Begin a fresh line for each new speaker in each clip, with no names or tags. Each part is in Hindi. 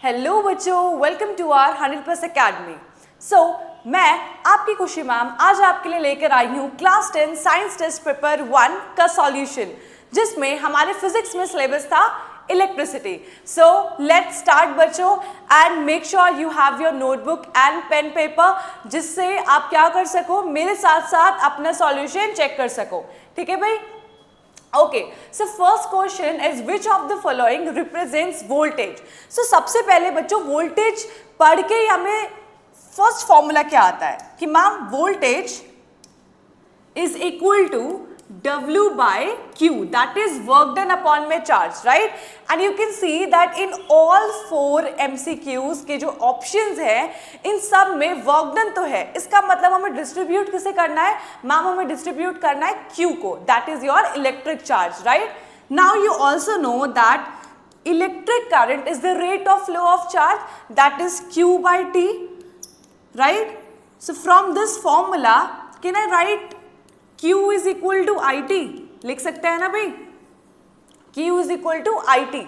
हेलो बच्चों, वेलकम टू आवर 100+ अकेडमी। मैं आपकी खुशी मैम आज आपके लिए लेकर आई हूँ क्लास 10 साइंस टेस्ट पेपर 1 का सॉल्यूशन, जिसमें हमारे फिजिक्स में सिलेबस था इलेक्ट्रिसिटी। सो लेट्स स्टार्ट बच्चों, and make sure you have your notebook and pen paper, जिससे आप क्या कर सको, मेरे साथ साथ अपना सॉल्यूशन चेक कर सको। ठीक है भाई? Okay, so first question is which of the following represents voltage? So सबसे पहले बच्चों voltage पढ़ के ही हमें फर्स्ट फॉर्मूला क्या आता है कि ma'am voltage is equal to W by Q, that is work done upon my charge, right? And you can see that in all 4 MCQs के जो options हैं, इन सब में work done तो है। इसका मतलब हमें distribute किसे करना है? मैम हमें distribute करना है Q को, that is your electric charge, right? Now you also know that electric current is the rate of flow of charge, that is Q by T, right? So from this formula, can I write Q is equal to IT? लिख सकते हैं ना भाई, Q is equal to IT।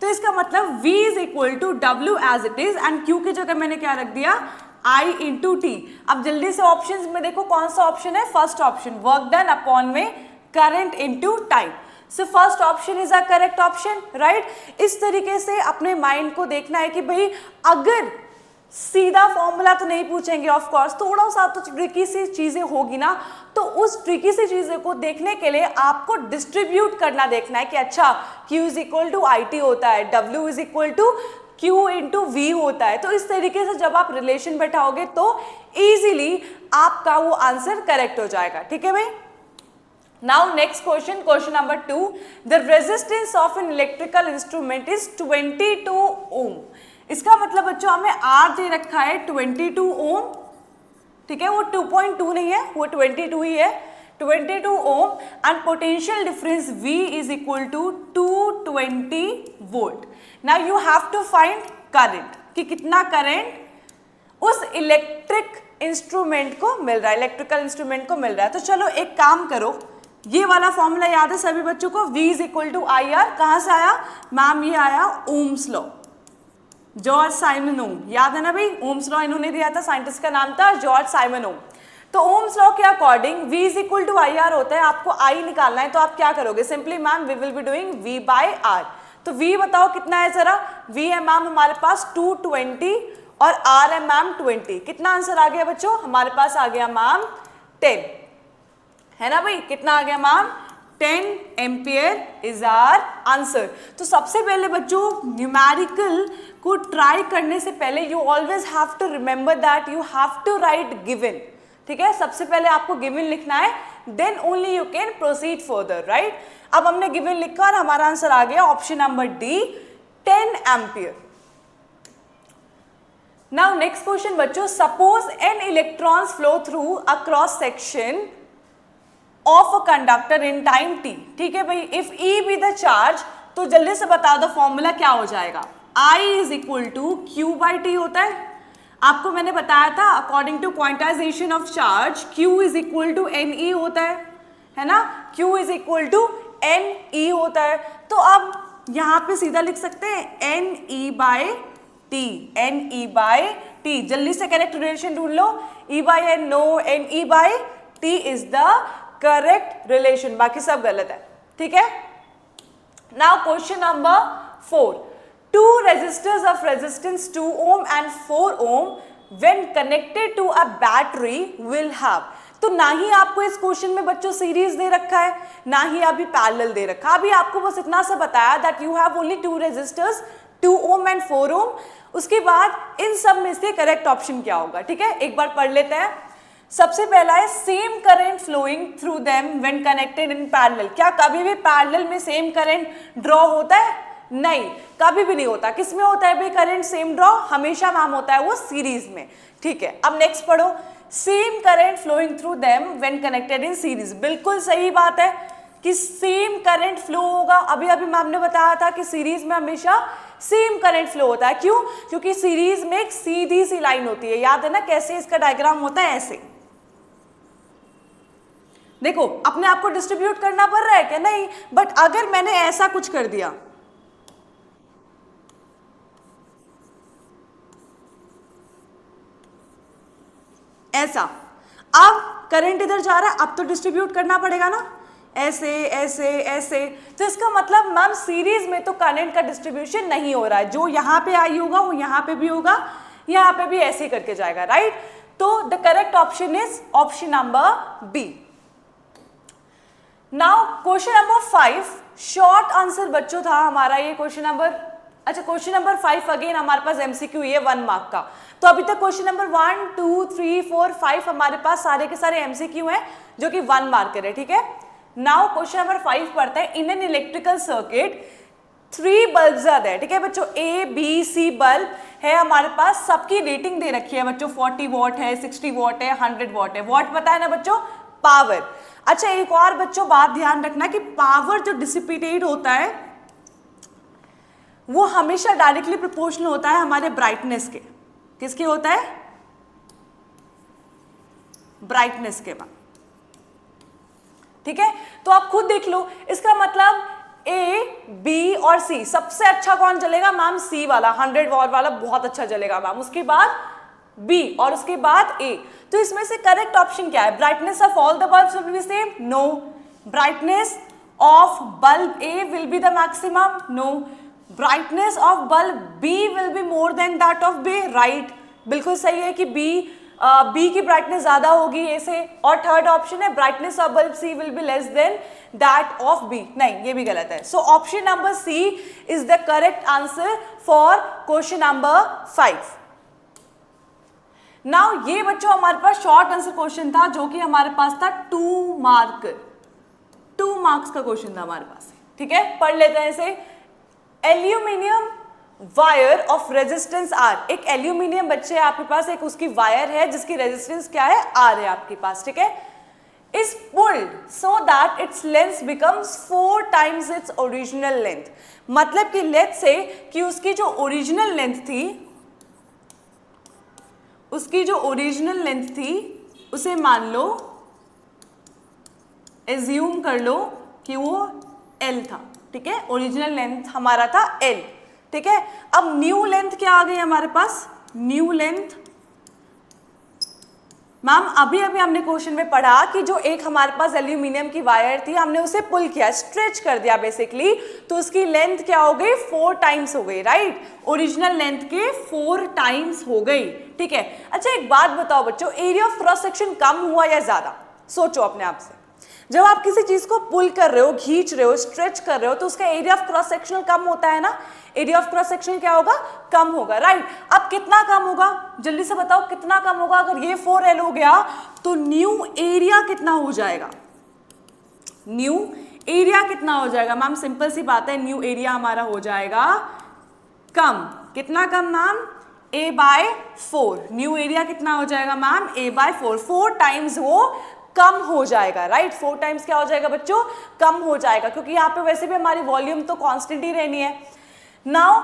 तो इसका मतलब V is equal to W as it is, and Q की जगह मैंने क्या रख दिया, I into T। अब जल्दी से ऑप्शंस में देखो कौन सा ऑप्शन है, first option, work done upon में current into time. So first option is a correct option, right? इस तरीके से अपने माइंड को देखना है कि भाई अगर सीधा फॉर्मूला तो नहीं पूछेंगे, ऑफ कोर्स थोड़ा सा तो ट्रिकी सी चीजें होगी ना, तो उस ट्रिकी सी चीजें को देखने के लिए आपको डिस्ट्रीब्यूट करना देखना है कि अच्छा Q is equal to IT होता है, W is equal to Q into V होता है। तो इस तरीके से जब आप रिलेशन बैठाओगे तो इजीली आपका वो आंसर करेक्ट हो जाएगा। ठीक है भाई? Now next question, question number 2, the resistance of an electrical instrument is 22 ओम। इसका मतलब बच्चों हमें R दे रखा है 22 ओम, ठीक है? वो 2.2 नहीं है, वो 22 ही है, 22 ohm, and potential difference V is equal to 220 volt. Now you have to find current, कि कितना करंट उस इलेक्ट्रिक इंस्ट्रूमेंट को मिल रहा है, इलेक्ट्रिकल इंस्ट्रूमेंट को मिल रहा है। तो चलो एक काम करो, ये वाला फॉर्मूला याद है सभी बच्चों को, V is equal to IR, कहाँ से आया मैम? ये आया Ohm's law, George Simon Ohm, याद है ना भाई? ओम्स लॉ इन्होंने दिया था, साइंटिस्ट का नाम था जॉर्ज साइमन ओम। तो ओम्स लॉ के according V is equal to IR होता है, आपको I निकालना है, तो आप क्या करोगे? Simply ma'am we will be doing V by R। तो V बताओ कितना है जरा? V है मैम हमारे पास 220 और R है मैम 20। कितना आंसर आ गया बच्चों? हमारे पास आ गया मैम 10, है ना भाई? कितना आ गया ma'am? 10 ampere is our answer. तो सबसे पहले बच्चों न्यूमेरिकल को ट्राई करने से पहले you always have to remember that you have to write given. ठीक है? सबसे पहले आपको गिवन लिखना है, then only you can proceed further, right? अब हमने गिवन लिखा और हमारा आंसर आ गया option number D, 10 ampere. Now next question बच्चों, suppose n electrons flow through a cross section of a conductor in time t। ठीक है भाई? If E be the charge, तो जल्दी से बता दो फॉर्मूला क्या हो जाएगा? I is equal to Q by T होता है। आपको मैंने बताया था according to quantization of charge Q is equal to NE होता है ना? Q is equal to NE होता है। तो अब यहाँ पे सीधा लिख सकते हैं NE by T, NE by T। जल्दी से करेक्ट रिलेशन ढूंढ लो, E by N no, NE by T is the correct relation, बाकी सब गलत है। ठीक है? Now question number 4, two resistors of resistance 2 ohm and 4 ohm when connected to a battery will have। तो ना ही आपको इस क्वेश्चन में बच्चों सीरीज दे रखा है, ना ही अभी पैरेलल दे रखा है। अभी आपको बस इतना सा बताया that you have only 2 resistors 2 ohm and 4 ohm। उसके बाद इन सब में से करेक्ट ऑप्शन क्या होगा? ठीक है, एक बार पढ़ लेते हैं। सबसे पहला है same current flowing through them when connected in parallel. क्या कभी भी पैरेलल में सेम करंट ड्रॉ होता है? नहीं, कभी भी नहीं होता। किस में होता है भाई करंट सेम ड्रॉ? हमेशा मैम होता है वो सीरीज में। ठीक है, अब नेक्स्ट पढ़ो, same current flowing through them when connected in series. बिल्कुल सही बात है कि सेम करंट फ्लो होगा। अभी अभी मैम ने बताया था कि सीरीज में हमेशा सेम करंट फ्लो होता है। क्यों? क्योंकि सीरीज में एक सीधी सी लाइन होती है, याद है ना कैसे इसका डायग्राम होता है? ऐसे देखो, अपने आप को डिस्ट्रीब्यूट करना पड़ रहा है क्या? नहीं, बट अगर मैंने ऐसा कुछ कर दिया, ऐसा। अब करंट इधर जा रहा है, अब तो डिस्ट्रीब्यूट करना पड़ेगा ना, ऐसे ऐसे ऐसे। तो इसका मतलब मैम सीरीज में तो करंट का डिस्ट्रीब्यूशन नहीं हो रहा है, जो यहाँ पे आई होगा वो यहाँ पे भी होगा, यहाँ पे भी ऐसे ही करके जाएगा, राइट। तो the correct option is option number B. Now question number 5, short answer बच्चों था हमारा ये क्वेश्चन नंबर, अच्छा क्वेश्चन नंबर 5 अगेन हमारे पास एमसीक्यू ये 1 मार्क का। तो अभी तक क्वेश्चन नंबर 1 2 3 4 5 हमारे पास सारे के सारे एमसीक्यू हैं जो कि 1 मार्क है, ठीक है। नाउ क्वेश्चन नंबर 5 पढ़ते हैं। In an electrical circuit 3 bulbs are there, ठीक है बच्चों, ए बी सी बल्ब है हमारे पास, सबकी रेटिंग दे रखी है बच्चों, 40 वॉट है, 60 वॉट है, 100 वॉट है। वॉट पता है ना बच्चों, पावर। अच्छा एक और बच्चों बात ध्यान रखना कि पावर जो डिसिपिटेट होता है वो हमेशा डायरेक्टली प्रोपोर्शनल होता है हमारे ब्राइटनेस के। किसके होता है, ब्राइटनेस के बाद, ठीक है। तो आप खुद देख लो, इसका मतलब ए बी और सी, सबसे अच्छा कौन चलेगा मैम, सी वाला 100 वॉट वाला बहुत अच्छा चलेगा मैम, उसके बाद बी और उसके बाद ए। तो इसमें से करेक्ट ऑप्शन क्या है, brightness of all the bulbs will be same, no. Brightness of bulb A will be the maximum, no. Brightness of bulb B will be more than that of B, right, बिल्कुल सही है कि बी की ब्राइटनेस ज्यादा होगी ए से। और थर्ड ऑप्शन है brightness of bulb C will be less than that of B, नहीं ये भी गलत है। So option number C is the correct answer for question number 5। Now ये बच्चों हमारे पास शॉर्ट आंसर क्वेश्चन था जो कि हमारे पास था 2 मार्क्स का क्वेश्चन था हमारे पास, ठीक है। पढ़ लेते हैं इसे। Aluminium wire of resistance R, एक एल्यूमिनियम बच्चे आपके पास एक उसकी वायर है जिसकी रेजिस्टेंस क्या है, आर है आपके पास, ठीक है। Is pulled so that its length becomes 4 times its original length, मतलब कि लेट्स से कि उसकी जो ओरिजिनल लेंथ थी, उसकी जो ओरिजिनल लेंथ थी उसे मान लो, एज्यूम कर लो कि वो L था, ठीक है। ओरिजिनल लेंथ हमारा था L, ठीक है। अब न्यू लेंथ क्या आ गई हमारे पास, न्यू लेंथ मैम अभी हमने क्वेश्चन में पढ़ा कि जो एक हमारे पास एल्यूमिनियम की वायर थी हमने उसे पुल किया, स्ट्रेच कर दिया बेसिकली, तो उसकी लेंथ क्या हो गई, 4 टाइम्स हो गई, राइट। ओरिजिनल लेंथ के 4 टाइम्स हो गई, ठीक है। अच्छा एक बात बताओ बच्चों, एरिया ऑफ क्रॉस सेक्शन कम हुआ या ज्यादा, सोचो अपने आप से। जब आप किसी चीज को पुल कर रहे हो, खींच रहे हो, स्ट्रेच कर रहे हो, तो उसका एरिया ऑफ क्रॉस सेक्शनल कम होता है ना, एरिया ऑफ क्रॉस सेक्शन क्या होगा, कम होगा, राइट। अब कितना कम होगा, जल्दी से बताओ कितना कम होगा। अगर ये 4L हो गया तो न्यू एरिया कितना हो जाएगा, न्यू एरिया कितना हो जाएगा मैम, सिंपल सी बात है, न्यू एरिया हमारा हो जाएगा कम। कितना कम मैम, A/4। न्यू एरिया कितना हो जाएगा मैम, A/4, 4 टाइम्स वो कम हो जाएगा, राइट। 4 टाइम्स क्या हो जाएगा बच्चों, कम हो जाएगा, क्योंकि यहाँ पे वैसे भी हमारी वॉल्यूम तो कांस्टेंट ही रहनी है। नाउ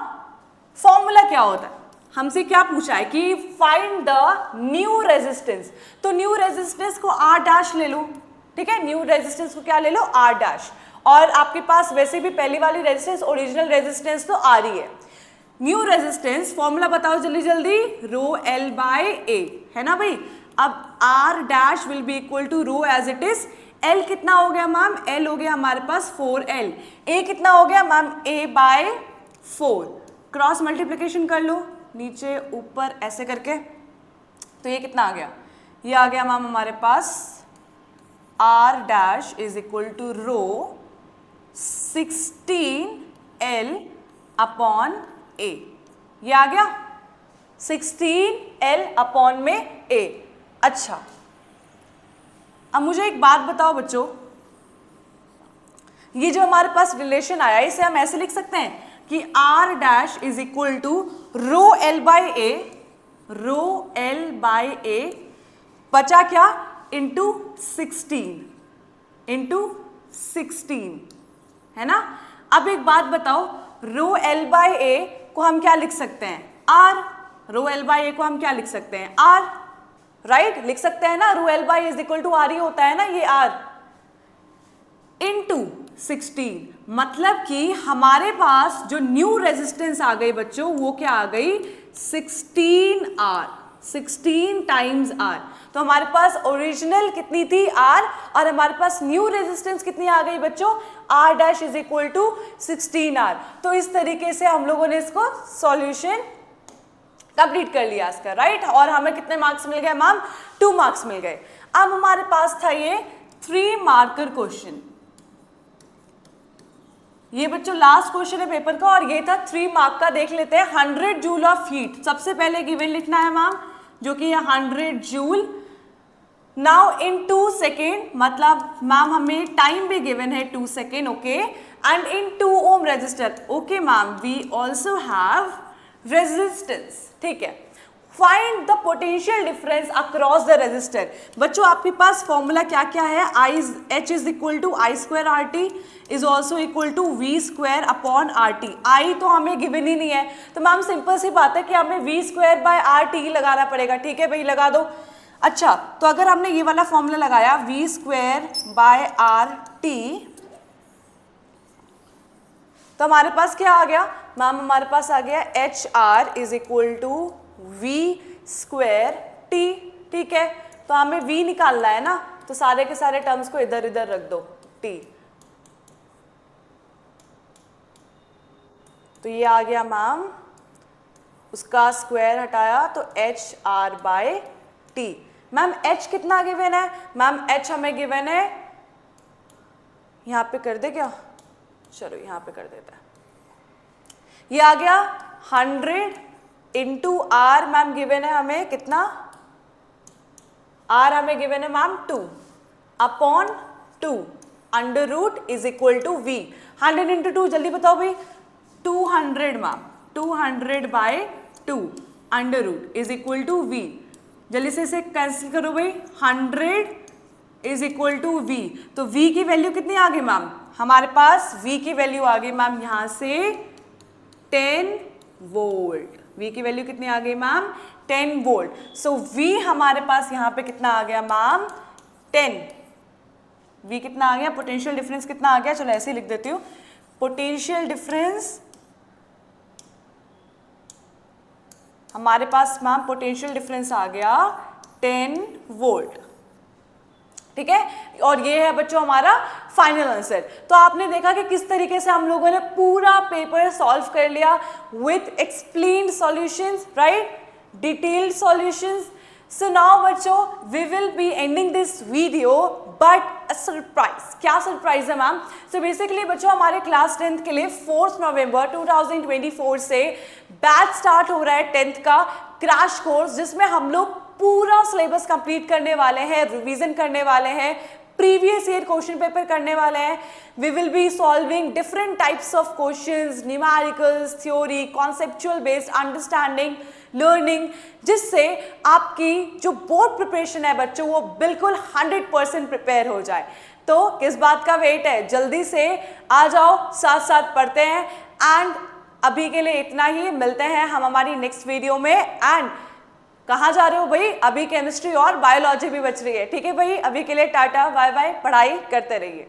फॉर्मूला क्या होता है, हमसे क्या पूछा है कि फाइंड द न्यू रेजिस्टेंस, तो न्यू रेजिस्टेंस को R' ले लो, ठीक है। न्यू रेजिस्टेंस को क्या ले लो, R', और आपके पास वैसे भी पहली वाली रेजिस्टेंस ओरिजिनल रेजिस्टेंस तो R ही है। न्यू रेजिस्टेंस फॉर्मूला बताओ जल्दी जल्दी, ρL/A है ना भाई। अब R' will be equal to rho as it is. L कितना हो गया मैम, L हो गया हमारे पास 4L। A कितना हो गया मैम, A/4। क्रॉस मल्टीप्लिकेशन कर लो नीचे ऊपर ऐसे करके, तो ये कितना आ गया, ये आ गया मैम हमारे पास R' is equal to rho 16L/A, ये आ गया 16L/A। अच्छा अब मुझे एक बात बताओ बच्चों, ये जो हमारे पास रिलेशन आया इसे हम ऐसे लिख सकते हैं कि R' is equal to ρL/A, ρL/A बचा क्या, इंटू 16 है ना। अब एक बात बताओ, ρL/A को हम क्या लिख सकते हैं, R। ρL/A को हम क्या लिख सकते हैं, R, राइट, लिख सकते हैं ना। ρL/A is equal to R ही होता है ना, ये R इंटू 16, मतलब कि हमारे पास जो न्यू रेजिस्टेंस आ गई बच्चों वो क्या आ गई, 16R, 16 टाइम्स आर। तो हमारे पास ओरिजिनल कितनी थी R, और हमारे पास न्यू रेजिस्टेंस कितनी आ गई बच्चों, R dash is equal to 16R। तो इस तरीके से हम लोगों ने इसको सॉल्यूशन कंप्लीट कर लिया इसका, राइट। और हमें कितने मार्क्स मिल गए मैम, 2 मार्क्स मिल गए। अब हमारे पास था ये 3 मार्कर क्वेश्चन। ये बच्चों लास्ट क्वेश्चन है पेपर का, और ये था 3 मार्क का। देख लेते हैं 100 जूल ऑफ हीट। सबसे पहले गिवन लिखना है मैम, जो कि है 100 जूल। नाउ इन 2 सेकेंड, मतलब मैम हमें टाइम भी गिवन है 2 second, okay. And in 2 ohm resistor, okay ma'am, we also have resistance, ठीक है। Find the potential difference across the resistor. बच्चों आपके पास फॉर्मूला क्या क्या है, H is equal to I square R T is also equal to V square upon R T. I तो हमें गिवन ही नहीं है, तो मैम सिंपल सी बात है कि हमें V square by R T लगाना पड़ेगा, ठीक है भाई, लगा दो। अच्छा, तो अगर हमने ये वाला फॉर्मूला लगाया V square by R T, तो हमारे पास क्या आ गया मैम, हमारे पास आ गया H R is equal to V square T, ठीक है। तो हमें वी निकालना है ना, तो सारे के सारे टर्म्स को इधर इधर रख दो, टी। तो ये आ गया मैम, उसका स्क्वायर हटाया तो H R by T. Ma'am H कितना गिवन है, मैम एच हमें गिवन है, यहां पे कर दे क्या, चलो यहां पे कर देता है। ये आ गया 100 इंटू आर, मैम गिवन है हमें कितना, आर हमें गिवन है ma'am 2 upon 2 under root is equal to V. 100 into 2 जल्दी बताओ भाई, 200 ma'am, 200 by 2 under root is equal to V. जल्दी से इसे कैंसिल करो भाई, 100 इज इक्वल टू वी। तो v की वैल्यू कितनी आ गई मैम, हमारे पास v की वैल्यू आ गई मैम यहां से 10 वोल्ट। v की वैल्यू कितनी आ गई मैम, 10 वोल्ट। सो v हमारे पास यहां पे कितना आ गया मैम, 10। v कितना आ गया, पोटेंशियल डिफरेंस कितना आ गया, चलो ऐसे ही लिख देती हूँ, पोटेंशियल डिफरेंस हमारे पास मैम पोटेंशियल डिफरेंस आ गया 10 वोल्ट, ठीक है। और ये है बच्चों हमारा फाइनल आंसर। तो आपने देखा कि किस तरीके से हम लोगों ने पूरा पेपर सॉल्व कर लिया with explained solutions, right, detailed solutions. So now बच्चों we will be ending this video but a surprise. क्या सरप्राइज है मैम, सो बेसिकली बच्चों हमारे क्लास 10th के लिए 4 नवंबर 2024 से बैच स्टार्ट हो रहा है 10th का क्रैश कोर्स, जिसमें हम लोग पूरा सिलेबस कंप्लीट करने वाले हैं, रिवीजन करने वाले हैं, प्रीवियस ईयर क्वेश्चन पेपर करने वाले हैं। We will be solving different types of questions, numericals, theory, conceptual based understanding, learning, जिससे आपकी जो बोर्ड प्रिपरेशन है बच्चों वो बिल्कुल 100% प्रिपेयर हो जाए। तो किस बात का वेट है, जल्दी से आ जाओ, साथ साथ पढ़ते हैं। एंड अभी के लिए इतना ही, मिलते हैं हम हमारी नेक्स्ट वीडियो में। एंड कहाँ जा रहे हो भाई, अभी केमिस्ट्री और बायोलॉजी भी बच रही है, ठीक है भाई। अभी के लिए टाटा बाय बाय, पढ़ाई करते रहिए।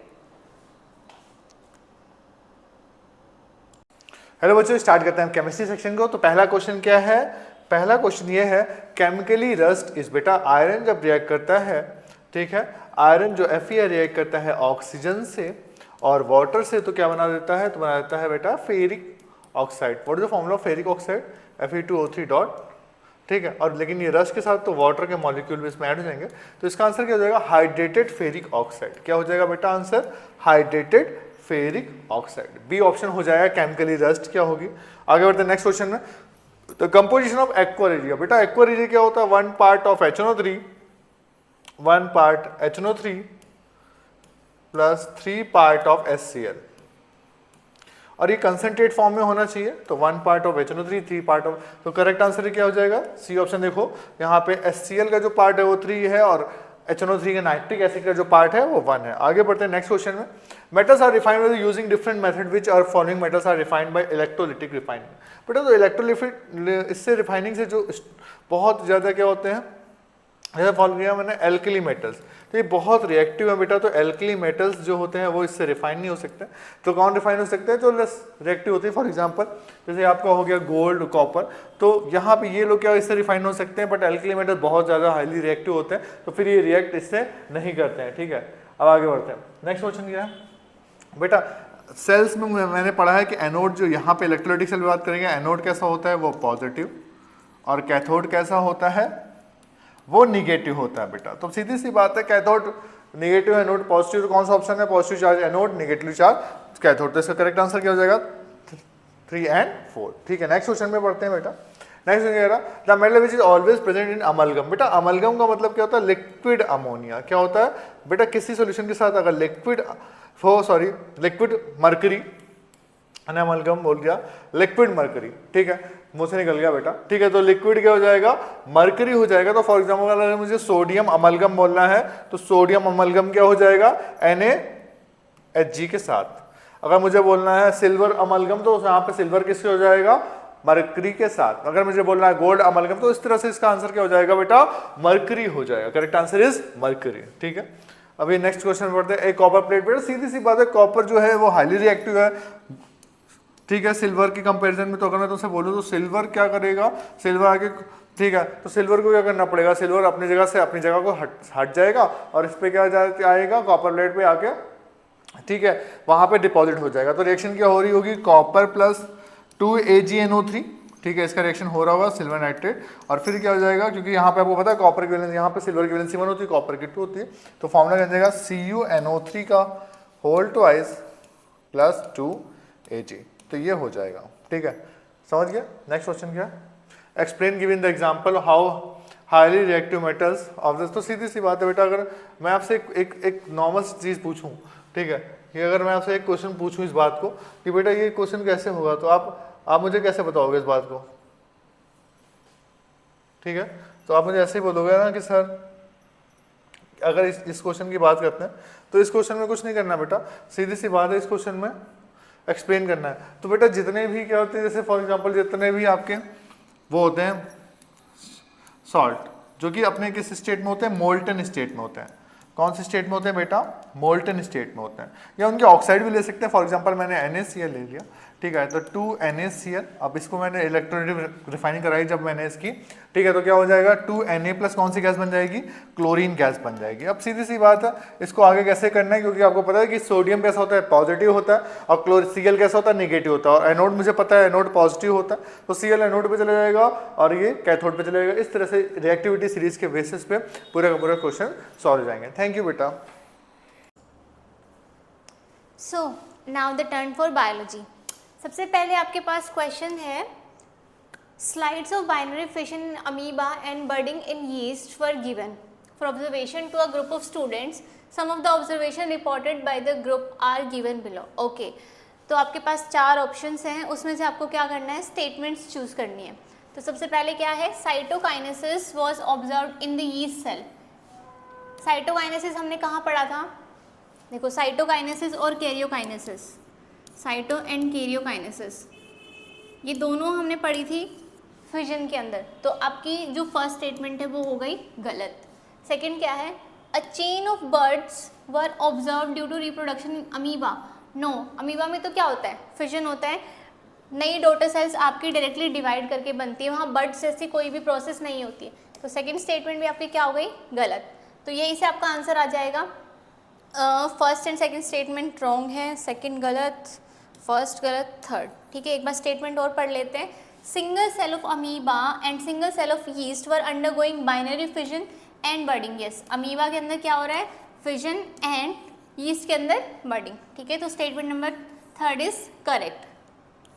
हेलो बच्चों, स्टार्ट करते हैं केमिस्ट्री सेक्शन को। तो पहला क्वेश्चन क्या है, पहला क्वेश्चन ये है, केमिकली रस्ट इस बेटा आयरन जब रिएक्ट करता है, ठीक है, आयरन जो Fe रिएक्ट करता है ऑक्सीजन से और वाटर से, तो क्या बना देता है, तो बना देता है बेटा ferric oxide. What is the formula of ferric oxide, Fe2O3 dot, ठीक है। और लेकिन ये रस्ट के साथ तो वाटर के मॉलिक्यूल भी इसमें ऐड हो जाएंगे, तो इसका आंसर क्या हो जाएगा, हाइड्रेटेड फेरिक ऑक्साइड। क्या हो जाएगा बेटा answer, hydrated ferric oxide. B option हो जाएगा केमिकली रस्ट क्या होगी। आगे बढ़ते हैं नेक्स्ट क्वेश्चन में। तो कंपोजिशन ऑफ एक्वा रेजिया, बेटा एक्वा रेजिया क्या होता है, 1 part of HNO3, 1 part HNO3 plus 3 part of HCl, और ये कंसंट्रेट फॉर्म में होना चाहिए। तो 1 part of HNO3, 3 part of, तो करेक्ट आंसर क्या हो जाएगा, सी ऑप्शन। देखो यहाँ पे HCl का जो पार्ट है वो 3 है और HNO3 का नाइट्रिक एसिड का जो पार्ट है वो 1 है। आगे बढ़ते हैं नेक्स्ट क्वेश्चन में। Metals are refined by using different method, which are following metals are refined by electrolytic refining. बेटा तो इलेक्ट्रोलिटिक इससे रिफाइनिंग से जो बहुत ज़्यादा क्या होते हैं, जैसे फॉलो किया मैंने एल्कली मेटल्स, तो ये बहुत रिएक्टिव है बेटा, तो एल्कली मेटल्स जो होते हैं वो इससे रिफाइन नहीं हो सकते। तो कौन रिफाइन हो सकते हैं? जो लेस रिएक्टिव होती है। फॉर एग्जांपल जैसे आपका हो गया गोल्ड, कॉपर, तो यहाँ पे ये लोग क्या इससे रिफाइन हो सकते हैं, बट एल्कली मेटल बहुत ज़्यादा हाईली रिएक्टिव होते हैं, तो फिर ये रिएक्ट इससे नहीं करते हैं। ठीक है, अब आगे बढ़ते हैं। नेक्स्ट क्वेश्चन क्या है बेटा? सेल्स में मैंने पढ़ा है कि एनोड, जो यहाँ पे इलेक्ट्रोलाइटिक सेल बात करेंगे, एनोड कैसा होता है? वो पॉजिटिव, और कैथोड कैसा होता है? वो निगेटिव होता है बेटा। तो सीधी सी बात है, कैथोड निगेटिव, एनोड पॉजिटिव, तो कौन सा ऑप्शन है? Positive charge anode, negative charge cathode. तो इसका करेक्ट आंसर क्या हो जाएगा? 3 और 4। ठीक है, नेक्स्ट क्वेश्चन में पढ़ते हैं बेटा। नेक्स्ट कह रहा the metal which is always present in amalgam. बेटा अमलगम का मतलब क्या होता है? Liquid ammonia. क्या होता है बेटा? किसी सॉल्यूशन के साथ अगर लिक्विड मर्करी, अमलगम बोल गया, लिक्विड मर्करी। ठीक है, मुंह से निकल गया बेटा। ठीक है, तो लिक्विड क्या हो जाएगा? मर्करी हो जाएगा। तो फॉर एग्जाम्पल अगर मुझे सोडियम अमलगम बोलना है तो सोडियम अमलगम क्या हो जाएगा? NaHG के साथ। अगर मुझे बोलना है सिल्वर अमलगम तो यहाँ पे सिल्वर किससे हो जाएगा? मर्करी के साथ। अगर मुझे बोलना है गोल्ड अमलगम तो इस तरह से इसका आंसर क्या हो जाएगा बेटा? मर्करी हो जाएगा। Correct answer is mercury. ठीक है, अभी नेक्स्ट क्वेश्चन पढ़ते हैं। एक कॉपर प्लेट बेटा, सीधी सी बात है, कॉपर जो है वो हाईली रिएक्टिव है। ठीक है, सिल्वर की कंपैरिजन में। तो अगर मैं तुमसे बोलूँ तो सिल्वर क्या करेगा? सिल्वर आगे, ठीक है, तो सिल्वर को क्या करना पड़ेगा? सिल्वर अपनी जगह से अपनी जगह को हट जाएगा और इस पे क्या आएगा? कॉपर प्लेट पे आके, ठीक है, वहां पे डिपॉजिट हो जाएगा। तो रिएक्शन क्या हो रही होगी? Copper plus 2AgNO3। ठीक है, इसका रिएक्शन हो रहा होगा सिल्वर नाइट्रेट, और फिर क्या हो जाएगा? क्योंकि यहाँ पे आपको पता है कॉपर की वैलेंसी, यहाँ पे सिल्वर की वैलेंसी 1 होती है, कॉपर की 2 होती है, तो फॉर्मूला क्या जाएगा? CuNO3 का होल ट्वाइस प्लस 2Ag। तो ये हो जाएगा। ठीक है, समझ गया? नेक्स्ट क्वेश्चन क्या है? Explain giving the example how highly reactive metals of this. तो सीधी सी बात है बेटा, अगर मैं आपसे एक नॉर्मल चीज़ पूछूं, ठीक है, कि अगर मैं आपसे एक क्वेश्चन पूछूं इस बात को कि बेटा ये क्वेश्चन कैसे होगा, तो आप मुझे कैसे बताओगे इस बात को? ठीक है, तो आप मुझे ऐसे ही बोलोगे ना कि सर अगर इस क्वेश्चन की बात करते हैं तो इस क्वेश्चन में कुछ नहीं करना बेटा, सीधी सी बात है, इस क्वेश्चन में एक्सप्लेन करना है। तो बेटा जितने भी क्या होते हैं, जैसे फॉर एग्जांपल जितने भी आपके वो होते हैं सॉल्ट, जो कि अपने किस स्टेट में होते हैं? मोल्टन स्टेट में होते हैं। कौन से स्टेट में होते हैं बेटा? मोल्टन स्टेट में होते हैं, या उनके ऑक्साइड भी ले सकते हैं। फॉर एग्जांपल मैंने NaCl ले लिया, ठीक है, तो 2NaCl, अब इसको मैंने इलेक्ट्रोलाइटिक रिफाइनिंग कराई जब मैंने इसकी, ठीक है, तो क्या हो जाएगा? 2Na प्लस कौन सी गैस बन जाएगी? क्लोरीन गैस बन जाएगी। अब सीधी सी बात है, इसको आगे कैसे करना है, क्योंकि आपको पता है कि सोडियम कैसा होता है? पॉजिटिव होता है, और Cl कैसा होता है? निगेटिव होता है, और एनोड मुझे पता है एनोड पॉजिटिव होता है, तो Cl एनोड पे चला जाएगा और ये कैथोड पे चला जाएगा। इस तरह से रिएक्टिविटी सीरीज के बेसिस पे पूरा का पूरा क्वेश्चन सॉल्व हो जाएंगे। थैंक यू बेटा।
So now the turn for biology. सबसे पहले आपके पास क्वेश्चन है, slides of binary fission in amoeba and budding in yeast were given for observation to a group of students. Some of the observation reported by the group are given below. Okay, तो आपके पास 4 ऑप्शंस हैं, उसमें से आपको क्या करना है? स्टेटमेंट्स चूज करनी है। तो सबसे पहले क्या है? Cytokinesis was observed in the yeast cell. Cytokinesis हमने कहाँ पढ़ा था? देखो, साइटोकाइनेसिस और कैरियोकाइनेसिस, साइटो एंड कैरियोकाइनेसिस, ये दोनों हमने पढ़ी थी फिजन के अंदर। तो आपकी जो फर्स्ट स्टेटमेंट है वो हो गई गलत। सेकंड क्या है? A chain of buds were observe due to reproduction in amoeba. No, amoeba में तो क्या होता है? फिजन होता है, नई डॉटर सेल्स आपकी डायरेक्टली डिवाइड करके बनती है, वहाँ बर्ड्स जैसी कोई भी प्रोसेस नहीं होती है। तो सेकेंड स्टेटमेंट भी आपकी क्या हो गई? गलत। तो यही से आपका आंसर आ जाएगा। First and second statement wrong है, सेकंड गलत, फर्स्ट गलत, थर्ड। ठीक है, एक बार स्टेटमेंट और पढ़ लेते हैं। Single cell of amoeba and single cell of yeast were undergoing binary fission and budding. Yes, amoeba के अंदर क्या हो रहा है? फिजन, एंड यीस्ट के अंदर बर्डिंग। ठीक है, तो statement number third is correct.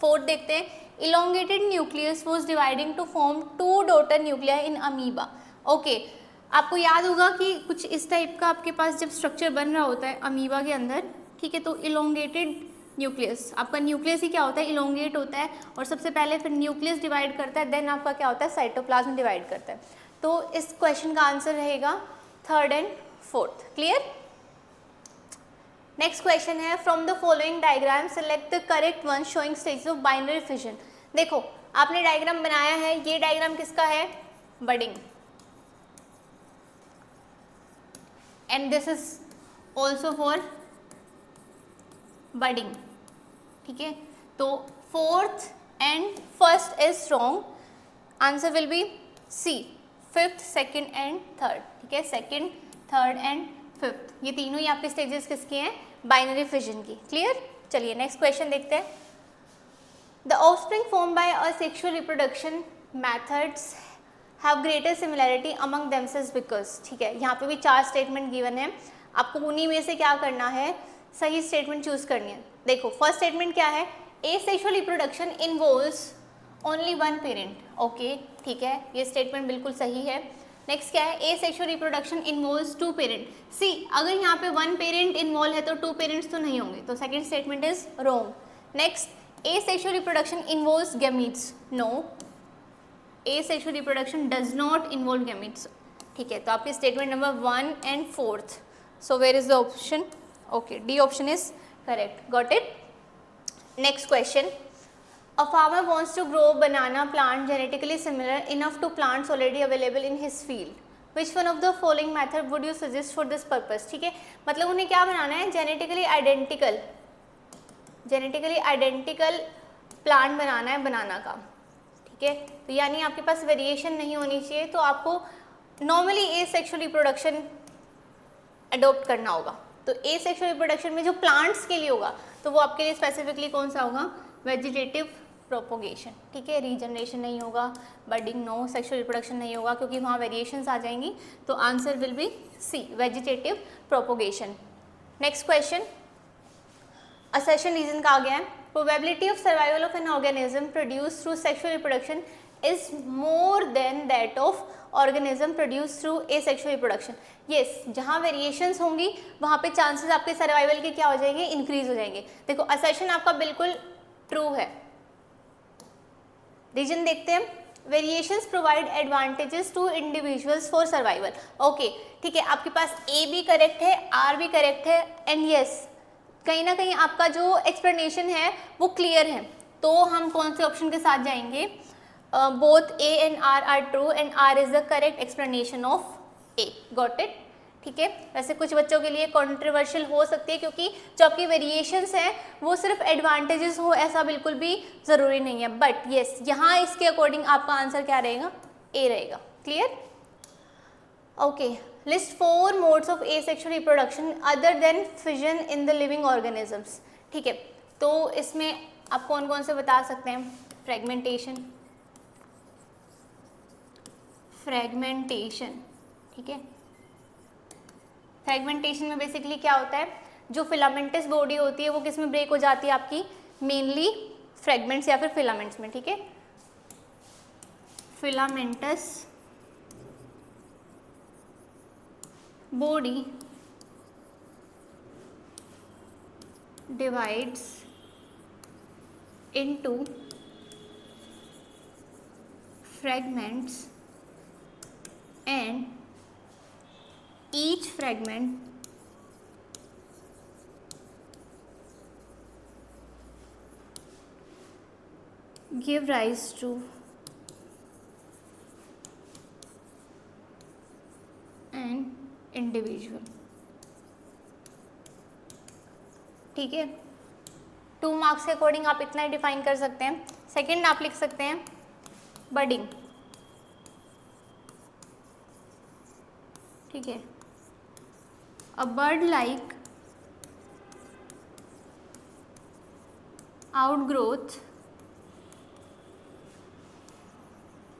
Fourth देखते हैं, elongated nucleus was dividing to form 2 daughter nuclei in amoeba. Okay, आपको याद होगा कि कुछ इस टाइप का आपके पास जब स्ट्रक्चर बन रहा होता है अमीबा के अंदर, ठीक है, तो इलोंगेटेड न्यूक्लियस, आपका न्यूक्लियस ही क्या होता है? इलोंगेट होता है, और सबसे पहले फिर न्यूक्लियस डिवाइड करता है, देन आपका क्या होता है? साइटोप्लाज्म डिवाइड करता है। तो इस क्वेश्चन का आंसर रहेगा third and fourth. Clear? Next question है, from the following diagram select the correct one showing stages of binary fission. देखो, आपने डायग्राम बनाया है, ये डायग्राम किसका है? Budding. And this is also for budding, ठीक है। तो fourth and first is wrong, answer will be C, fifth, second and third, ठीक है। सेकेंड, थर्ड एंड फिफ्थ, ये तीनों ही आपके स्टेजेस किसके हैं, बाइनरी फिजन की। क्लियर। चलिए नेक्स्ट क्वेश्चन देखते हैं। The offspring form by a sexual reproduction methods have greater similarity among themselves because, ठीक है। यहाँ पे भी 4 स्टेटमेंट गिवन है, आपको उन्हीं में से क्या करना है, सही स्टेटमेंट चूज करनी है। देखो फर्स्ट स्टेटमेंट क्या है, asexual reproduction involves only one parent, okay, ठीक है, ये स्टेटमेंट बिल्कुल सही है। नेक्स्ट क्या है, एसेक्सुअल रिप्रोडक्शन इन्वॉल्व्स 2 पेरेंट। सी, अगर यहाँ पे 1 पेरेंट इन्वॉल्व है तो 2 पेरेंट्स तो नहीं होंगे, तो second statement is wrong. Next, asexual reproduction involves gametes, no, asexual reproduction does not involve gametes, ठीक है। तो आपके statement number 1 and 4th, so where is the option, okay, D option is correct, got it। next question, a farmer wants to grow banana plant genetically similar enough to plants already available in his field, which one of the following method would you suggest for this purpose, ठीक है। मतलब उन्हें क्या बनाना है, जेनेटिकली आइडेंटिकल प्लांट बनाना है बनाना का, ठीक है। तो यानी आपके पास वेरिएशन नहीं होनी चाहिए, तो आपको नॉर्मली एसेक्सुअल रिप्रोडक्शन अडोप्ट करना होगा। तो एसेक्सुअल रिप्रोडक्शन में जो प्लांट्स के लिए होगा तो वो आपके लिए स्पेसिफिकली कौन सा होगा, वेजिटेटिव प्रोपोगेशन, ठीक है। रीजनरेशन नहीं होगा, बडिंग नो, सेक्सुअल रिप्रोडक्शन नहीं होगा क्योंकि वहाँ वेरिएशंस आ जाएंगी, तो answer will be C, vegetative propagation. Next question, assertion reason का आ गया है, probability of survival of an organism produce through sexual reproduction is more than that of organism produce through asexual reproduction. Yes, जहाँ वेरिएशंस होंगी वहाँ पे चांसेस आपके सर्वाइवल के क्या हो जाएंगे, इंक्रीज हो जाएंगे। देखो असर्शन आपका बिल्कुल ट्रू है। रीजन देखते हैं, variations provide advantages to individuals for survival, okay, ठीक है। आपके पास ए भी करेक्ट है, आर भी करेक्ट है, एंड यस कहीं ना कहीं आपका जो एक्सप्लेनेशन है वो क्लियर है। तो हम कौन से ऑप्शन के साथ जाएंगे, both A and R are true and R is the correct explanation of A, got it, ठीक है। वैसे कुछ बच्चों के लिए कॉन्ट्रोवर्शियल हो सकती है क्योंकि जो आपकी वेरिएशंस हैं वो सिर्फ एडवांटेजेस हो ऐसा बिल्कुल भी ज़रूरी नहीं है, बट येस यहाँ इसके अकॉर्डिंग आपका आंसर क्या रहेगा, ए रहेगा। Clear, okay. List 4 modes of asexual reproduction other than fission in the living organisms, ठीक है। तो इसमें आप कौन कौन से बता सकते हैं, फ्रेगमेंटेशन, ठीक है। फ्रेगमेंटेशन में बेसिकली क्या होता है, जो फिलामेंटस बॉडी होती है वो किस में ब्रेक हो जाती है आपकी, मेनली फ्रेगमेंट्स या फिर फिलामेंट्स में, ठीक है। Filamentous body divides into fragments and each fragment give rise to an individual, ठीक है। 2 मार्क्स के अकॉर्डिंग आप इतना ही डिफाइन कर सकते हैं। सेकंड आप लिख सकते हैं बडिंग, ठीक है। A bird like outgrowth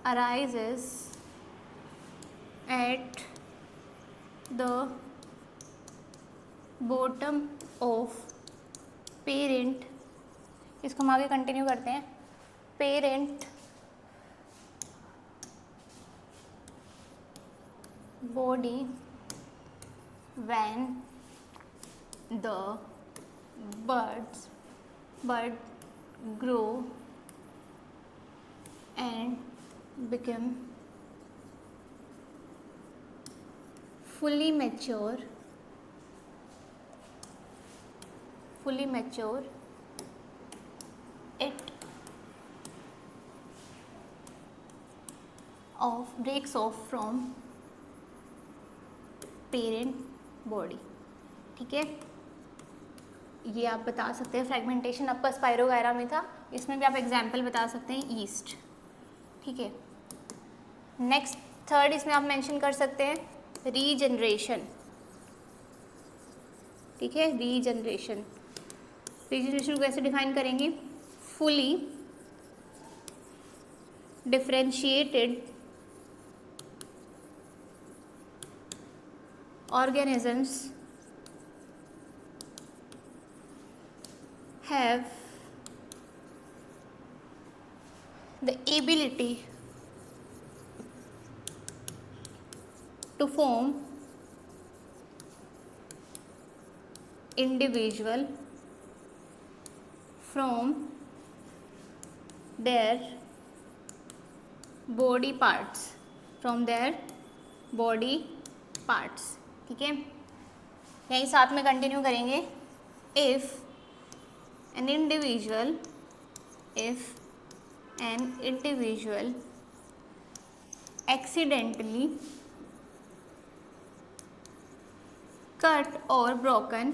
arises at the bottom of parent, इसको हम आगे कंटिन्यू करते हैं, parent body when the bud grow and become fully mature it breaks off from parent body. ठीक है, ये आप बता सकते हैं। फ्रेगमेंटेशन आपका स्पाइरोगायरा में था, इसमें भी आप एग्जाम्पल बता सकते हैं ईस्ट। ठीक है, नेक्स्ट थर्ड इसमें आप मेंशन कर सकते हैं रीजनरेशन। ठीक है, रीजनरेशन को कैसे डिफाइन करेंगे? Fully differentiated organisms have the ability to form individual from their body parts, from their body parts। ठीक है, यहीं साथ में कंटिन्यू करेंगे। If an individual accidentally cut or broken,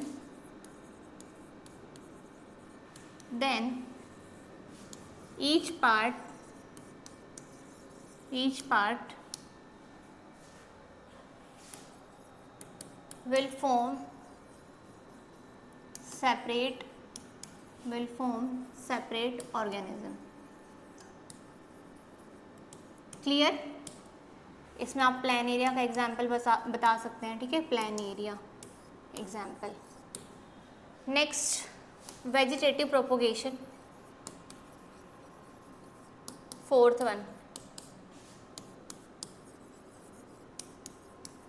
then each part will form separate organism। Clear? इसमें आप प्लान एरिया का एग्जाम्पल बता सकते हैं। ठीक है, plan area example. Next vegetative propagation, fourth one,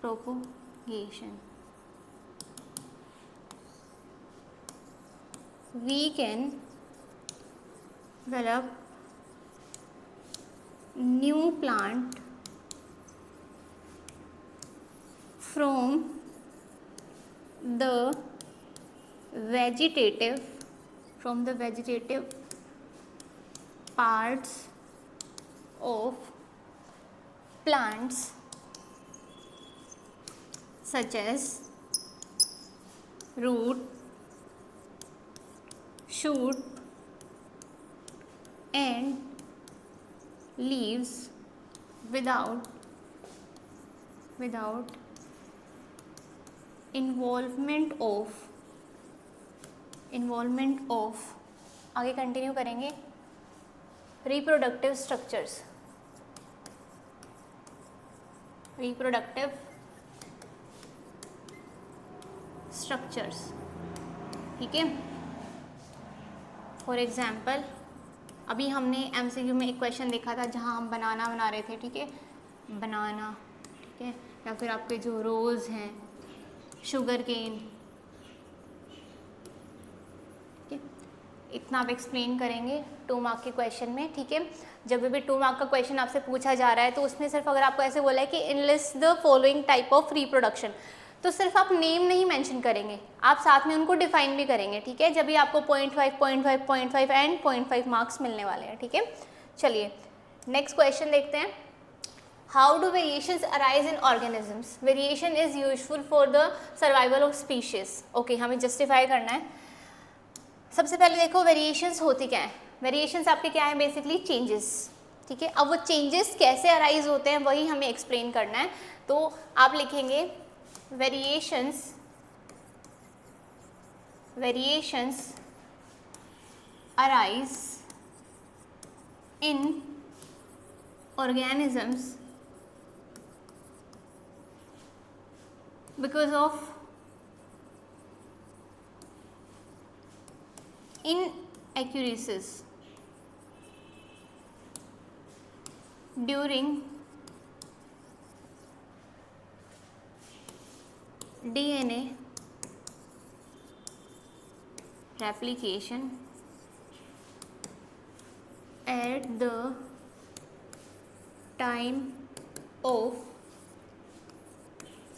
propagation. We can develop new plant from the vegetative parts of plants such as root, shoot and leaves without involvement of आगे कंटिन्यू करेंगे रिप्रोडक्टिव स्ट्रक्चर्स। ठीक है, फॉर एग्जाम्पल अभी हमने MCQ में एक क्वेश्चन देखा था जहाँ हम बनाना बना रहे थे। ठीक है, बनाना। ठीक है, या फिर आपके जो रोज़ हैं, शुगर केन। ठीक है, इतना आप एक्सप्लेन करेंगे 2 मार्क के क्वेश्चन में। ठीक है, जब भी 2 मार्क का क्वेश्चन आपसे पूछा जा रहा है तो उसमें सिर्फ अगर आपको ऐसे बोला है कि enlist the following type of reproduction, तो सिर्फ आप नेम नहीं मेंशन करेंगे, आप साथ में उनको डिफाइन भी करेंगे। ठीक है, जब भी आपको 0.5 एंड 0.5 मार्क्स मिलने वाले हैं। ठीक है, चलिए नेक्स्ट क्वेश्चन देखते हैं। How do variations arise in organisms? Variation is useful for the survival of species. Okay, हमें जस्टिफाई करना है। सबसे पहले देखो वेरिएशंस होती क्या है। वेरिएशंस आपके क्या है? Basically changes. ठीक है, अब वो चेंजेस कैसे अराइज होते हैं वही हमें एक्सप्लेन करना है। तो आप लिखेंगे variations arise in organisms because of inaccuracies during DNA replication at the time of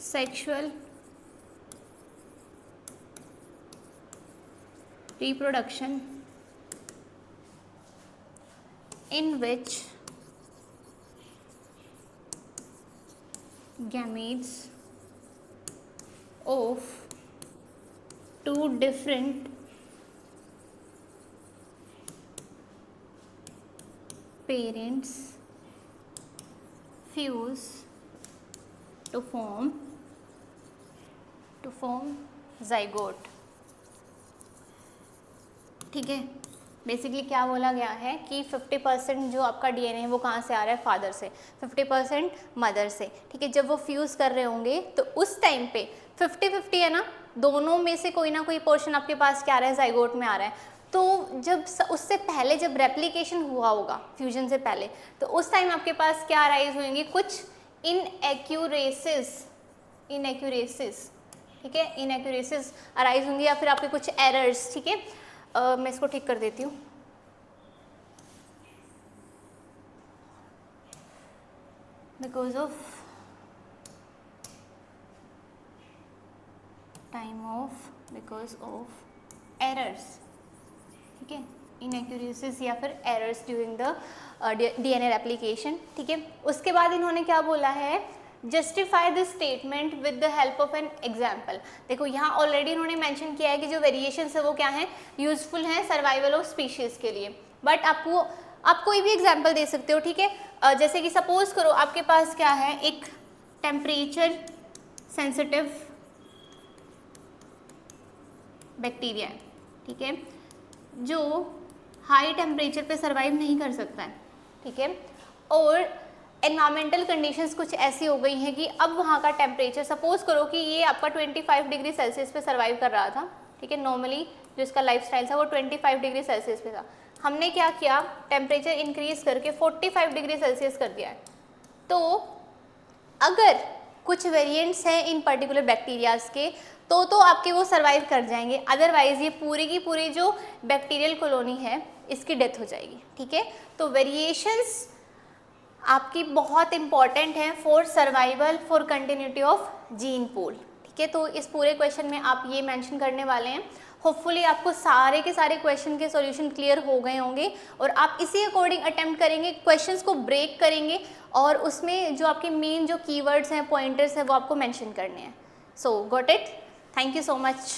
sexual reproduction, in which gametes of two different parents fuse to form zygote. ठीक है, बेसिकली क्या बोला गया है कि 50% जो आपका डीएनए है वो कहाँ से आ रहा है, फादर से, 50% मदर से. ठीक है, जब वो फ्यूज़ कर रहे होंगे तो उस टाइम पे 50-50 है ना, दोनों में से कोई ना कोई पोर्शन आपके पास क्या आ रहा है, जाइगोट में आ रहा है. तो जब उससे पहले जब रेप्लिकेशन हुआ होगा फ्यूजन से पहले, तो उस टाइम आपके पास क्या अराइज होंगे, कुछ इनएक्यूरेसीज. ठीक है, इनएक्यूरेसीज अराइज होंगी या फिर आपके कुछ एरर्स. ठीक है, मैं इसको ठीक कर देती हूँ. Because of errors. ठीक है, इनएक्यूरेसीज या फिर errors during the DNA replication. ठीक है, उसके बाद इन्होंने क्या बोला है, justify the statement with the help of an example. देखो यहाँ ऑलरेडी इन्होंने मेंशन किया है कि जो वेरिएशंस है वो क्या है, यूजफुल हैं सर्वाइवल ऑफ स्पीशीज़ के लिए. बट आप कोई भी एग्जाम्पल दे सकते हो. ठीक है, जैसे कि सपोज करो आपके पास क्या है, एक टेम्परेचर सेंसिटिव बैक्टीरिया है. ठीक है, जो हाई टेम्परेचर पे सर्वाइव नहीं कर सकता है. ठीक है, और एनवायरमेंटल कंडीशंस कुछ ऐसी हो गई हैं कि अब वहाँ का टेम्परेचर, सपोज करो कि ये आपका 25 डिग्री सेल्सियस पे सर्वाइव कर रहा था. ठीक है, नॉर्मली जो इसका लाइफस्टाइल था वो 25 डिग्री सेल्सियस पे था. हमने क्या किया, टेम्परेचर इंक्रीज करके 45 डिग्री सेल्सियस कर दिया है. तो अगर कुछ वेरिएंट्स हैं इन पर्टिकुलर बैक्टीरियाज के तो आपके वो सर्वाइव कर जाएंगे. अदरवाइज ये पूरी की पूरी जो बैक्टीरियल कॉलोनी है इसकी डेथ हो जाएगी. ठीक है, तो वेरिएशंस आपकी बहुत इंपॉर्टेंट है for survival, for continuity of gene pool. ठीक है, तो इस पूरे क्वेश्चन में आप ये मेंशन करने वाले हैं. होपफुली आपको सारे के सारे क्वेश्चन के सॉल्यूशन क्लियर हो गए होंगे और आप इसी अकॉर्डिंग अटेम्प्ट करेंगे, क्वेश्चंस को ब्रेक करेंगे और उसमें जो आपके मेन जो कीवर्ड्स हैं, पॉइंटर्स हैं, वो आपको मेंशन करने हैं. सो got it. Thank you so much.